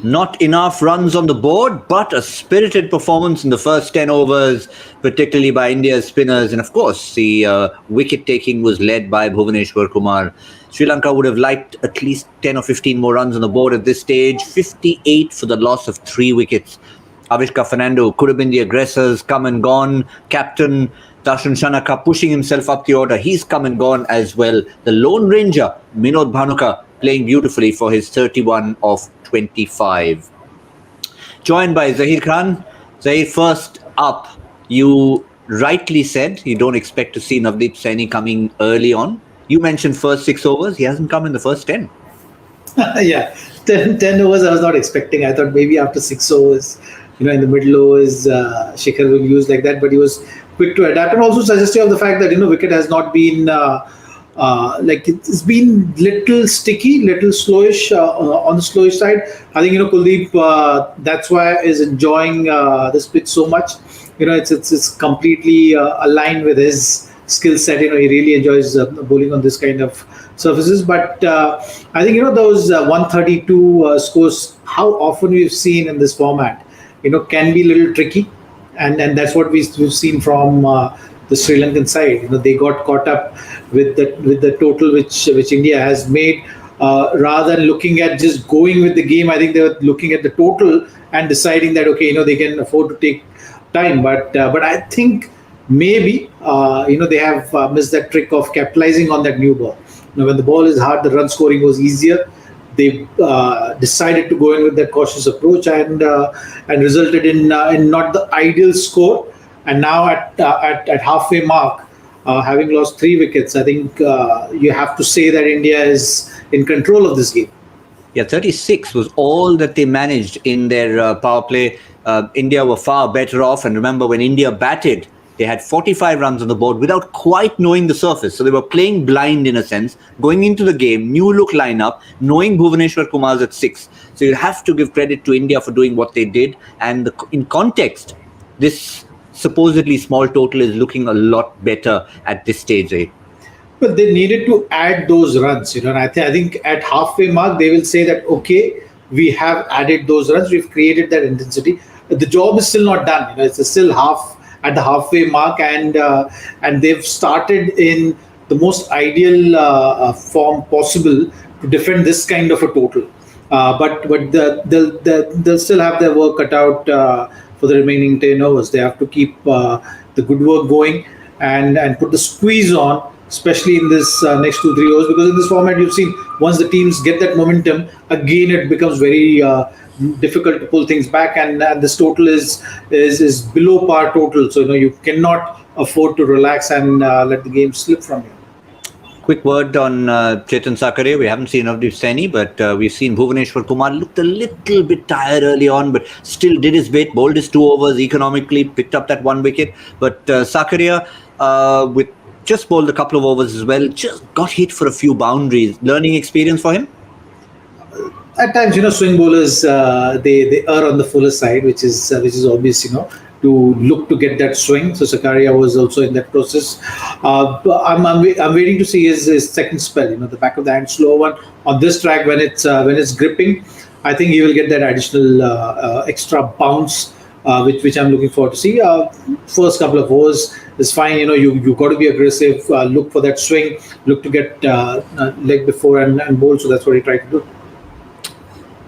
Not enough runs on the board, but a spirited performance in the first 10 overs, particularly by India's spinners. And of course, the wicket-taking was led by Bhuvaneshwar Kumar. Sri Lanka would have liked at least 10 or 15 more runs on the board at this stage. 58 for the loss of 3 wickets. Avishka Fernando could have been the aggressors, come and gone. Captain Darshan Shanaka pushing himself up the order. He's come and gone as well. The Lone Ranger, Minod Bhanuka, playing beautifully for his 31 of 25. Joined by Zaheer Khan. Zaheer, first up, you rightly said you don't expect to see Navdeep Saini coming early on. You mentioned first 6 overs. He hasn't come in the first 10. Yeah, 10 overs I was not expecting. I thought maybe after 6 overs, in the middle overs, Shikhar will use like that. But he was quick to adapt, and also suggestive of the fact that wicket has not been it's been little sticky, little slowish on the slowish side. I think Kuldeep, that's why is enjoying this pitch so much. It's completely aligned with his skill set. He really enjoys bowling on this kind of surfaces. But I think those 132 scores, how often we've seen in this format, can be a little tricky, and that's what we've seen from the Sri Lankan side. They got caught up with the total which India has made, rather than looking at just going with the game. I think they were looking at the total and deciding that they can afford to take time. But I think maybe they have missed that trick of capitalizing on that new ball. When the ball is hard, the run scoring was easier. They decided to go in with that cautious approach and resulted in not the ideal score. And now at halfway mark, having lost 3 wickets, I think you have to say that India is in control of this game. Yeah, 36 was all that they managed in their power play. India were far better off. And remember, when India batted, they had 45 runs on the board without quite knowing the surface. So they were playing blind in a sense, going into the game, new look lineup, knowing Bhuvaneshwar Kumar's at 6. So you have to give credit to India for doing what they did. And in context, this supposedly small total is looking a lot better at this stage. Well, they needed to add those runs, and I think at halfway mark, they will say that, okay, we have added those runs, we've created that intensity. But the job is still not done. It's still at the halfway mark, and they've started in the most ideal form possible to defend this kind of a total. But they'll still have their work cut out for the remaining 10 overs. They have to keep the good work going and put the squeeze on, especially in this next 2-3 overs, because in this format you've seen once the teams get that momentum, again it becomes very difficult to pull things back, and this total is below par total. So you cannot afford to relax and let the game slip from you. Quick word on Chetan Sakare. We haven't seen Navdeep Saini, but we've seen Bhuvaneshwar Kumar looked a little bit tired early on, but still did his bit, bowled his 2 overs economically, picked up that 1 wicket. But Sakare, with just bowled a couple of overs as well, just got hit for a few boundaries. Learning experience for him? At times, swing bowlers, they err on the fuller side, which is obvious, to look to get that swing. So Sakaria was also in that process. I'm waiting to see his second spell. The back of the hand slow one on this track when it's gripping. I think he will get that additional extra bounce, which I'm looking forward to see. First couple of overs is fine. You got to be aggressive. Look for that swing. Look to get leg before and bowl. So that's what he tried to do.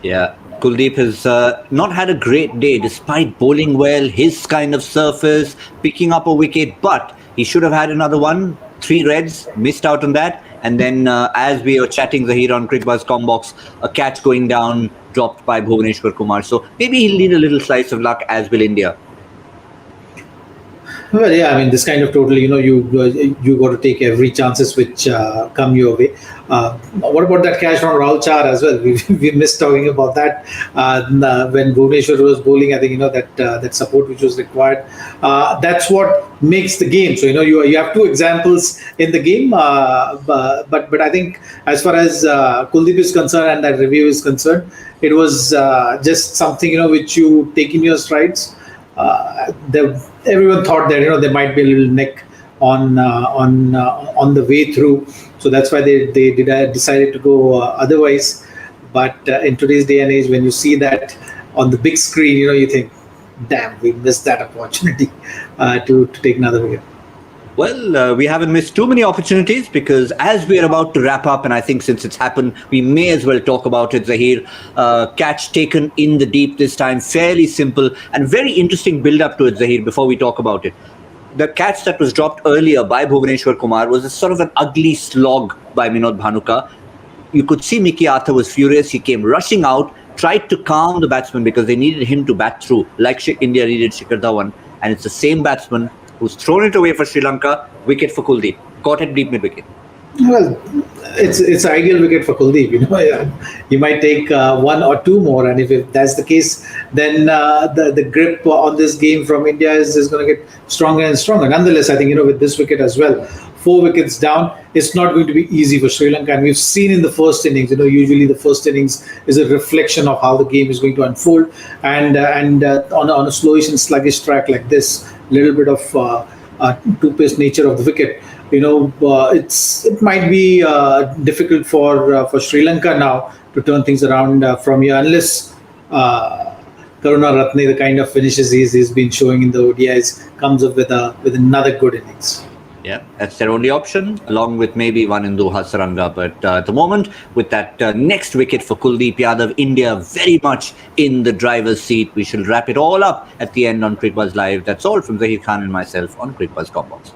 Yeah. Kuldeep has not had a great day despite bowling well, his kind of surface, picking up a wicket, but he should have had another one. 3 reds, missed out on that. And then as we were chatting, Zaheer, on Cricbuzz Comm Box, a catch going down, dropped by Bhuvaneshwar Kumar. So maybe he'll need a little slice of luck, as will India. Well, yeah, I mean, this kind of total, you got to take every chances which come your way. What about that catch from Rahul Char as well? We missed talking about that when Bhuvaneshwar was bowling. I think that support which was required. That's what makes the game. So you have 2 examples in the game, but I think as far as Kuldeep is concerned and that review is concerned, it was just something which you take in your strides. Everyone thought that there might be a little neck on the way through, so that's why they decided to go otherwise. But in today's day and age, when you see that on the big screen, you think, damn, we missed that opportunity to take another wicket. Well, we haven't missed too many opportunities, because as we are about to wrap up, and I think since it's happened, we may as well talk about it, Zaheer. Catch taken in the deep this time, fairly simple and very interesting build-up to it, Zaheer, before we talk about it. The catch that was dropped earlier by Bhuvaneshwar Kumar was a sort of an ugly slog by Minod Bhanuka. You could see Mickey Arthur was furious. He came rushing out, tried to calm the batsman because they needed him to bat through, like India needed Shikhar Dhawan. And it's the same batsman who's thrown it away for Sri Lanka. Wicket for Kuldeep. Caught it deep mid-wicket. Well, it's an ideal wicket for Kuldeep. He might take one or two more, and if that's the case, then the grip on this game from India is going to get stronger and stronger. Nonetheless, I think with this wicket as well, 4 wickets down, it's not going to be easy for Sri Lanka. And we've seen in the first innings, usually the first innings is a reflection of how the game is going to unfold, and on a slowish and sluggish track like this, little bit of two-paced nature of the wicket. It might be difficult for Sri Lanka now to turn things around from here, unless Karuna Ratne, the kind of finishes he's been showing in the ODIs, comes up with another good innings. Yeah, that's their only option, along with maybe one in Doha Saranga. But at the moment, with that next wicket for Kuldeep Yadav, India very much in the driver's seat. We shall wrap it all up at the end on Cricbuzz Live. That's all from Zaheer Khan and myself on Cricbuzz Comm Box.